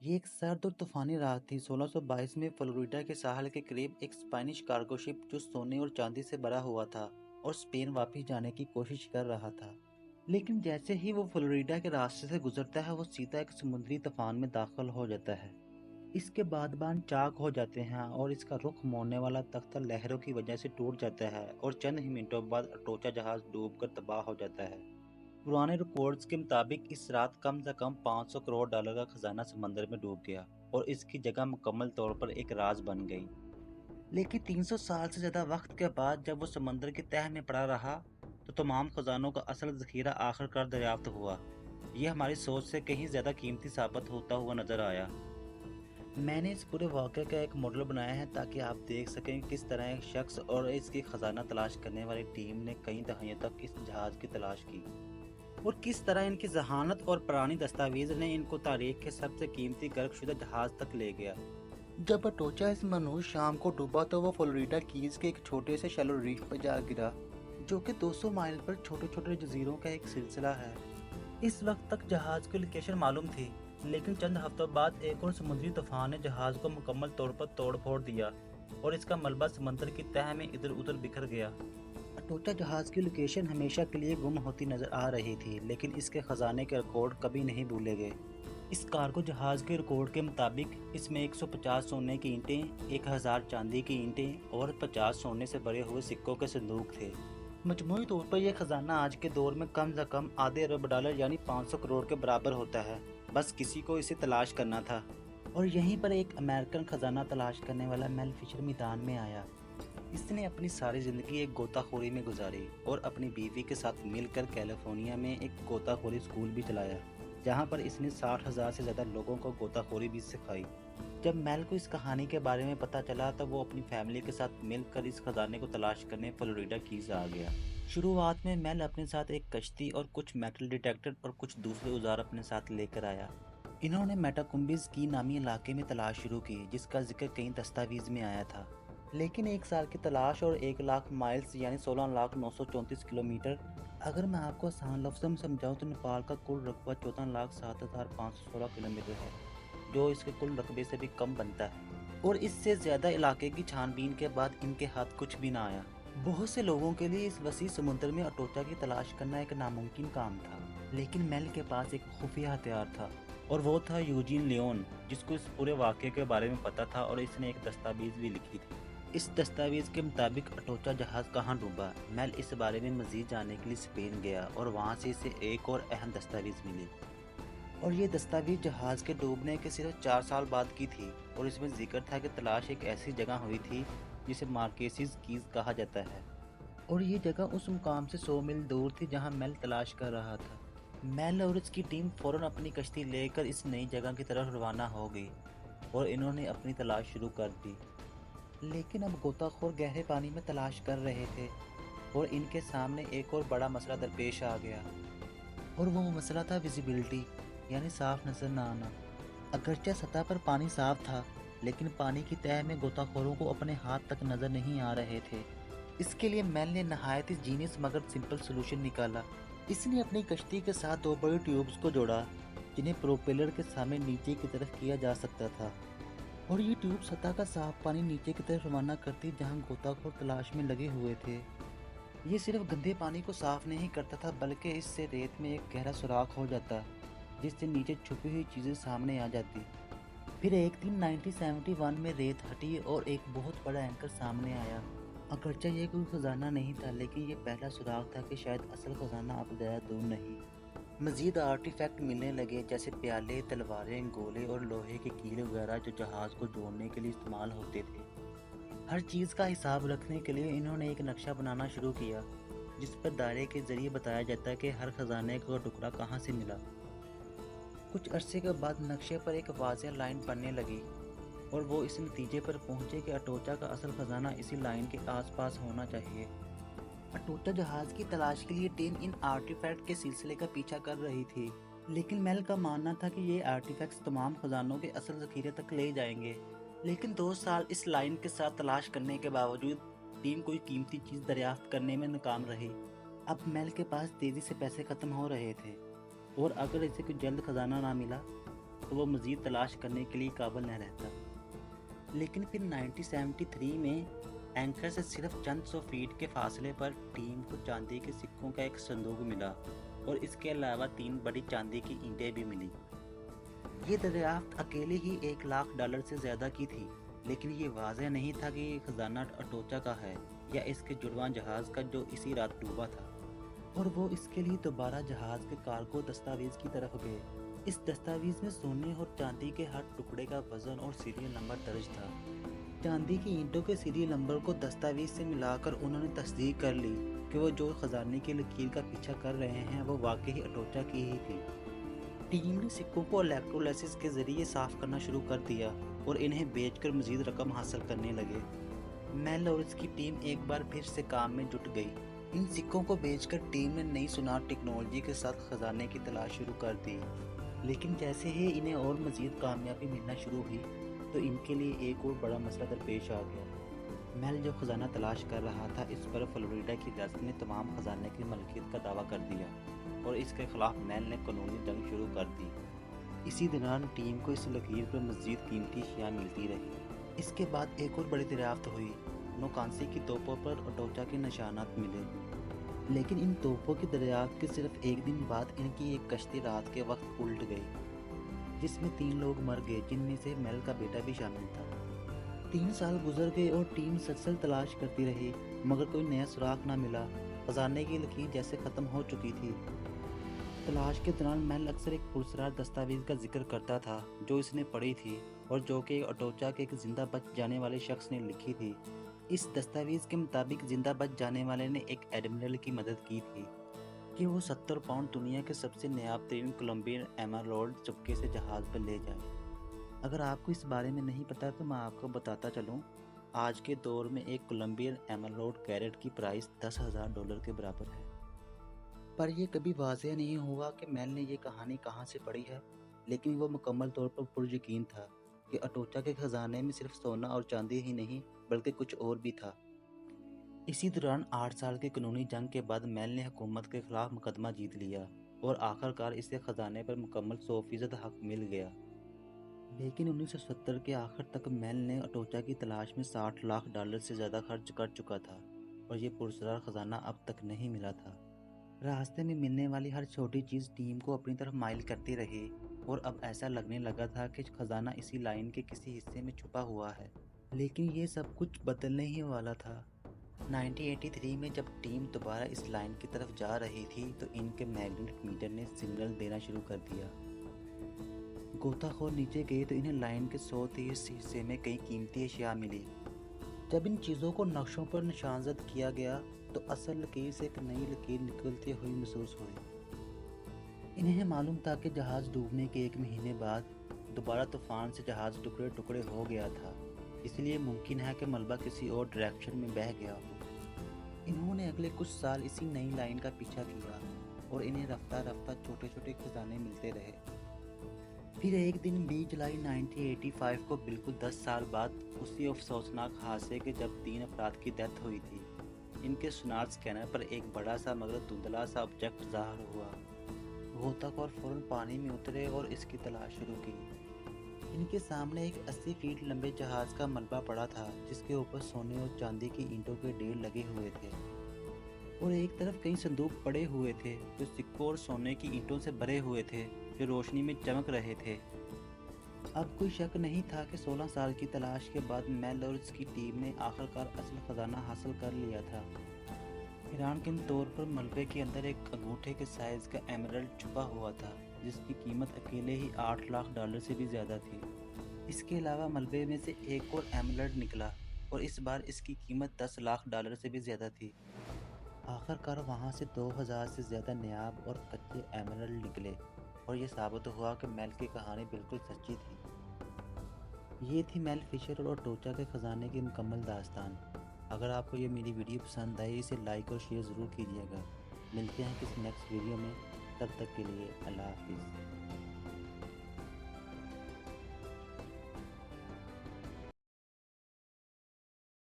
یہ ایک سرد اور طوفانی رات تھی 1622 میں فلوریڈا کے ساحل کے قریب ایک اسپینش کارگو شپ جو سونے اور چاندی سے بھرا ہوا تھا اور اسپین واپس جانے کی کوشش کر رہا تھا، لیکن جیسے ہی وہ فلوریڈا کے راستے سے گزرتا ہے وہ سیدھا ایک سمندری طوفان میں داخل ہو جاتا ہے۔ اس کے بادبان چاک ہو جاتے ہیں اور اس کا رخ موڑنے والا تختہ لہروں کی وجہ سے ٹوٹ جاتا ہے اور چند ہی منٹوں بعد اٹوچا جہاز ڈوب کر تباہ ہو جاتا ہے۔ پرانے ریکارڈز کے مطابق اس رات کم سے کم $500 کروڑ کا خزانہ سمندر میں ڈوب گیا اور اس کی جگہ مکمل طور پر ایک راز بن گئی۔ لیکن 300 سال سے زیادہ وقت کے بعد جب وہ سمندر کی تہہ میں پڑا رہا تو تمام خزانوں کا اصل ذخیرہ آخر کار دریافت ہوا۔ یہ ہماری سوچ سے کہیں زیادہ قیمتی ثابت ہوتا ہوا نظر آیا۔ میں نے اس پورے واقعے کا ایک ماڈل بنایا ہے تاکہ آپ دیکھ سکیں کس طرح ایک شخص اور اس کی خزانہ تلاش کرنے والی ٹیم نے کئی دہائیوں تک اس جہاز کی تلاش کی، اور کس طرح ان کی ذہانت اور پرانی دستاویز نے ان کو تاریخ کے سب سے قیمتی غرق شدہ جہاز تک لے گیا۔ جب اٹوچا اس منحوس شام کو ڈوبا تو وہ فلوریڈا کیز کے ایک چھوٹے سے شیلو ریف پر جا گرا، جو کہ 200 مائل پر چھوٹے چھوٹے جزیروں کا ایک سلسلہ ہے۔ اس وقت تک جہاز کی لوکیشن معلوم تھی، لیکن چند ہفتوں بعد ایک اور سمندری طوفان نے جہاز کو مکمل طور پر توڑ پھوڑ دیا اور اس کا ملبہ سمندر کی تہہ میں ادھر ادھر بکھر گیا۔ اٹوچا جہاز کی لوکیشن ہمیشہ کے لیے گم ہوتی نظر آ رہی تھی، لیکن اس کے خزانے کے ریکارڈ کبھی نہیں بھولے گئے۔ اس کارگو جہاز کے ریکارڈ کے مطابق اس میں 150 سونے کی اینٹیں، 1000 چاندی کی اینٹیں اور 50 سونے سے بھرے ہوئے سکوں کے صندوق تھے۔ مجموعی طور پر یہ خزانہ آج کے دور میں کم سے کم آدھے ارب ڈالر یعنی 500 کروڑ کے برابر ہوتا ہے۔ بس کسی کو اسے تلاش کرنا تھا، اور یہیں پر ایک امریکن خزانہ تلاش کرنے والا میل فشر میدان میں آیا۔ اس نے اپنی ساری زندگی ایک غوطہ خوری میں گزاری اور اپنی بیوی کے ساتھ مل کر کیلیفورنیا میں ایک غوطہ خوری اسکول بھی چلایا، جہاں پر اس نے 60,000 سے زیادہ لوگوں کو غوطہ خوری بھی سکھائی۔ جب میل کو اس کہانی کے بارے میں پتہ چلا تو وہ اپنی فیملی کے ساتھ مل کر اس خزانے کو تلاش کرنے فلوریڈا کیز آ گیا۔ شروعات میں میل اپنے ساتھ ایک کشتی اور کچھ میٹل ڈیٹیکٹر اور کچھ دوسرے اوزار اپنے ساتھ لے کر آیا۔ انہوں نے میٹاکمبز کی نامی علاقے میں تلاش شروع کی، جس کا ذکر کئی دستاویز میں آیا تھا، لیکن 1 سال کی تلاش اور 1,00,000 مائلز یعنی 16,934 کلومیٹر، اگر میں آپ کو آسان لفظوں میں سمجھاؤں تو نیپال کا کل رقبہ 14,07,516 کلومیٹر ہے، جو اس کے کل رقبے سے بھی کم بنتا ہے، اور اس سے زیادہ علاقے کی چھان بین کے بعد ان کے ہاتھ کچھ بھی نہ آیا۔ بہت سے لوگوں کے لیے اس وسیع سمندر میں اٹوچا کی تلاش کرنا ایک ناممکن کام تھا، لیکن میل کے پاس ایک خفیہ ہتھیار تھا، اور وہ تھا یوجین لیون، جس کو اس پورے واقعے کے بارے میں پتا تھا اور اس نے ایک دستاویز بھی لکھی تھی۔ اس دستاویز کے مطابق اٹوچا جہاز کہاں ڈوبا، میل اس بارے میں مزید جاننے کے لیے اسپین گیا اور وہاں سے اسے ایک اور اہم دستاویز ملی، اور یہ دستاویز جہاز کے ڈوبنے کے صرف 4 سال بعد کی تھی، اور اس میں ذکر تھا کہ تلاش ایک ایسی جگہ ہوئی تھی جسے مارکیسز کیز کہا جاتا ہے، اور یہ جگہ اس مقام سے 100 میل دور تھی جہاں میل تلاش کر رہا تھا۔ میل اور اس کی ٹیم فوراً اپنی کشتی لے کر اس نئی جگہ کی طرف روانہ ہو گئی اور انہوں نے اپنی تلاش شروع کر دی، لیکن اب غوطہ خور گہرے پانی میں تلاش کر رہے تھے اور ان کے سامنے ایک اور بڑا مسئلہ درپیش آ گیا، اور وہ مسئلہ تھا ویزیبلٹی یعنی صاف نظر نہ آنا۔ اگرچہ سطح پر پانی صاف تھا، لیکن پانی کی تہہ میں غوطہ خوروں کو اپنے ہاتھ تک نظر نہیں آ رہے تھے۔ اس کے لیے میل نے نہایت ہی جینیس مگر سمپل سلوشن نکالا۔ اس نے اپنی کشتی کے ساتھ 2 بڑی ٹیوبز کو جوڑا جنہیں پروپیلر کے سامنے نیچے کی طرف کیا جا سکتا تھا، اور یہ ٹیوب سطح کا صاف پانی نیچے کی طرف روانہ کرتی جہاں غوطہ خور تلاش میں لگے ہوئے تھے۔ یہ صرف گندے پانی کو صاف نہیں کرتا تھا بلکہ اس سے ریت میں ایک گہرا سوراخ ہو جاتا جس سے نیچے چھپی ہوئی چیزیں سامنے آ جاتی۔ پھر ایک دن 1971 میں ریت ہٹی اور ایک بہت بڑا اینکر سامنے آیا۔ اگرچہ یہ کوئی خزانہ نہیں تھا، لیکن یہ پہلا سوراخ تھا کہ شاید اصل خزانہ اب زیادہ دور نہیں۔ مزید آرٹیفیکٹ ملنے لگے جیسے پیالے، تلواریں، گولے اور لوہے کے کیل وغیرہ جو جہاز کو جوڑنے کے لیے استعمال ہوتے تھے۔ ہر چیز کا حساب رکھنے کے لیے انہوں نے ایک نقشہ بنانا شروع کیا جس پر دائرے کے ذریعے بتایا جاتا کہ ہر خزانے کا ٹکڑا کہاں سے ملا۔ کچھ عرصے کے بعد نقشے پر ایک واضح لائن بننے لگی اور وہ اس نتیجے پر پہنچے کہ اٹوچا کا اصل خزانہ اسی لائن کے آس پاس ہونا چاہیے۔ اٹوچا جہاز کی تلاش کے لیے ٹیم ان آرٹیفیکٹ کے سلسلے کا پیچھا کر رہی تھی، لیکن میل کا ماننا تھا کہ یہ آرٹیفیکٹس تمام خزانوں کے اصل ذخیرے تک لے جائیں گے، لیکن 2 سال اس لائن کے ساتھ تلاش کرنے کے باوجود ٹیم کوئی قیمتی چیز دریافت کرنے میں ناکام رہی۔ اب میل کے پاس تیزی سے پیسے ختم ہو رہے تھے، اور اگر اسے کوئی جلد خزانہ نہ ملا تو وہ مزید تلاش کرنے کے لیے قابل نہ رہتا۔ لیکن پھر 1973 میں اینکر سے صرف چند سو فیٹ کے فاصلے پر ٹیم کو چاندی کے سکوں کا ایک صندوق ملا اور اس کے علاوہ 3 بڑی چاندی کی اینٹیں بھی ملی۔ یہ دریافت اکیلے ہی $1,00,000 سے زیادہ کی تھی، لیکن یہ واضح نہیں تھا کہ یہ خزانہ اٹوچا کا ہے یا اس کے جڑواں جہاز کا جو اسی رات ڈوبا تھا، اور وہ اس کے لیے دوبارہ جہاز کے کارگو دستاویز کی طرف گئے۔ اس دستاویز میں سونے اور چاندی کے ہر ٹکڑے کا وزن اور سیریل نمبر درج تھا۔ چاندی کی اینٹوں کے سیریل نمبر کو دستاویز سے ملا کر انہوں نے تصدیق کر لی کہ وہ جو خزانے کی لکیر کا پیچھا کر رہے ہیں وہ واقعی اٹوچا کی ہی تھی۔ ٹیم نے سکوں کو الیکٹرولیسس کے ذریعے صاف کرنا شروع کر دیا اور انہیں بیچ کر مزید رقم حاصل کرنے لگے۔ میل اور اس کی ٹیم ایک بار پھر سے کام میں جٹ گئی۔ ان سکوں کو بیچ کر ٹیم نے نئی سونار ٹیکنالوجی کے ساتھ خزانے کی تلاش شروع کر دی، لیکن جیسے ہی انہیں اور مزید کامیابی ملنا شروع ہوئی تو ان کے لیے ایک اور بڑا مسئلہ درپیش آ گیا۔ میل جو خزانہ تلاش کر رہا تھا، اس پر فلوریڈا کی ریاست نے تمام خزانے کی ملکیت کا دعویٰ کر دیا اور اس کے خلاف میل نے قانونی جنگ شروع کر دی۔ اسی دوران ٹیم کو اس لکیر پر مزید قیمتی اشیاء ملتی رہی۔ اس کے بعد ایک اور بڑی دریافت ہوئی۔ نوکانسی کی توپوں پر اٹوچا کے نشانات ملے، لیکن ان توپوں کی دریافت کے صرف ایک دن بعد ان کی ایک کشتی رات کے وقت الٹ گئی، جس میں 3 لوگ مر گئے، جن میں سے میل کا بیٹا بھی شامل تھا۔ 3 سال گزر گئے اور ٹیم مسلسل تلاش کرتی رہی، مگر کوئی نیا سراغ نہ ملا۔ خزانے کی لکیر جیسے ختم ہو چکی تھی۔ تلاش کے دوران میل اکثر ایک پراسرار دستاویز کا ذکر کرتا تھا جو اس نے پڑھی تھی اور جو کہ اٹوچا کے ایک زندہ بچ جانے والے شخص نے لکھی تھی۔ اس دستاویز کے مطابق زندہ بچ جانے والے نے ایک ایڈمرل کی مدد کی تھی کہ وہ 70 پاؤنڈ دنیا کے سب سے نایاب ترین کولمبین ایمرالڈ چپکے سے جہاز پر لے جائے۔ اگر آپ کو اس بارے میں نہیں پتا تو میں آپ کو بتاتا چلوں، آج کے دور میں ایک کولمبین ایمرالڈ کیرٹ کی پرائس $10,000 کے برابر ہے۔ پر یہ کبھی واضح نہیں ہوا کہ میل نے یہ کہانی کہاں سے پڑھی ہے، لیکن وہ مکمل طور پر پریقین تھا کہ اٹوچا کے خزانے میں صرف سونا اور چاندی ہی نہیں بلکہ کچھ اور بھی تھا۔ اسی دوران 8 سال کی قانونی جنگ کے بعد میل نے حکومت کے خلاف مقدمہ جیت لیا اور آخر کار اسے خزانے پر مکمل 100% حق مل گیا۔ لیکن 1970 کے آخر تک میل نے اٹوچا کی تلاش میں $60,00,000 سے زیادہ خرچ کر چکا تھا اور یہ پراسرار خزانہ اب تک نہیں ملا تھا۔ راستے میں ملنے والی ہر چھوٹی چیز ٹیم کو اپنی طرف مائل کرتی رہی اور اب ایسا لگنے لگا تھا کہ خزانہ اسی لائن کے کسی حصے میں چھپا ہوا ہے، لیکن یہ سب کچھ بدلنے ہی والا تھا۔ 1983 میں جب ٹیم دوبارہ اس لائن کی طرف جا رہی تھی تو ان کے میگنیٹک میٹر نے سگنل دینا شروع کر دیا۔ غوطہ خور نیچے گئے تو انہیں لائن کے 130 حصے میں کئی قیمتی اشیاء ملی۔ جب ان چیزوں کو نقشوں پر نشانزد کیا گیا تو اصل لکیر سے ایک نئی لکیر نکلتی ہوئی محسوس ہوئی۔ انہیں معلوم تھا کہ جہاز ڈوبنے کے 1 مہینے بعد دوبارہ طوفان سے جہاز ٹکڑے ٹکڑے ہو گیا تھا، اس لیے ممکن ہے کہ ملبہ کسی اور ڈائریکشن میں بہہ گیا ہو۔ انہوں نے اگلے کچھ سال اسی نئی لائن کا پیچھا کیا اور انہیں رفتہ رفتہ چھوٹے چھوٹے خزانے ملتے رہے۔ پھر ایک دن 20 جولائی 1985 کو بالکل 10 سال بعد اسی افسوسناک حادثے کے جب 3 افراد کی ڈیتھ ہوئی تھی، ان کے سونار سکینر پر ایک بڑا سا مگر دھندلا سا آبجیکٹ ظاہر ہوا۔ غوطہ خور فوراً پانی میں اترے اور اس کی تلاش شروع کی۔ ان کے سامنے ایک 80 فیٹ لمبے جہاز کا ملبہ پڑا تھا جس کے اوپر سونے اور چاندی کی اینٹوں کے ڈھیر لگے ہوئے تھے اور ایک طرف کئی صندوق پڑے ہوئے تھے جو سکوں اور سونے کی اینٹوں سے بھرے ہوئے تھے جو روشنی میں چمک رہے تھے۔ اب کوئی شک نہیں تھا کہ 16 سال کی تلاش کے بعد میل اور اس کی ٹیم نے آخرکار اصل خزانہ حاصل کر لیا تھا۔ حیران کن طور پر ملبے کے اندر ایک انگوٹھے کے سائز کا ایمرلڈ چھپا ہوا تھا جس کی قیمت اکیلے ہی $8,00,000 سے بھی زیادہ تھی۔ اس کے علاوہ ملبے میں سے ایک اور ایمرلڈ نکلا اور اس بار اس کی قیمت $10,00,000 سے بھی زیادہ تھی۔ آخرکار وہاں سے 2000 سے زیادہ نیاب اور کچے ایمرلڈ نکلے اور یہ ثابت ہوا کہ میل کی کہانی بالکل سچی تھی۔ یہ تھی میل فشر اور اٹوچا کے خزانے کی مکمل داستان۔ اگر آپ کو یہ میری ویڈیو پسند آئی اسے لائک اور شیئر ضرور کیجیے گا۔ ملتے ہیں کسی نیکسٹ ویڈیو میں، تب تک کے لیے اللہ حافظ۔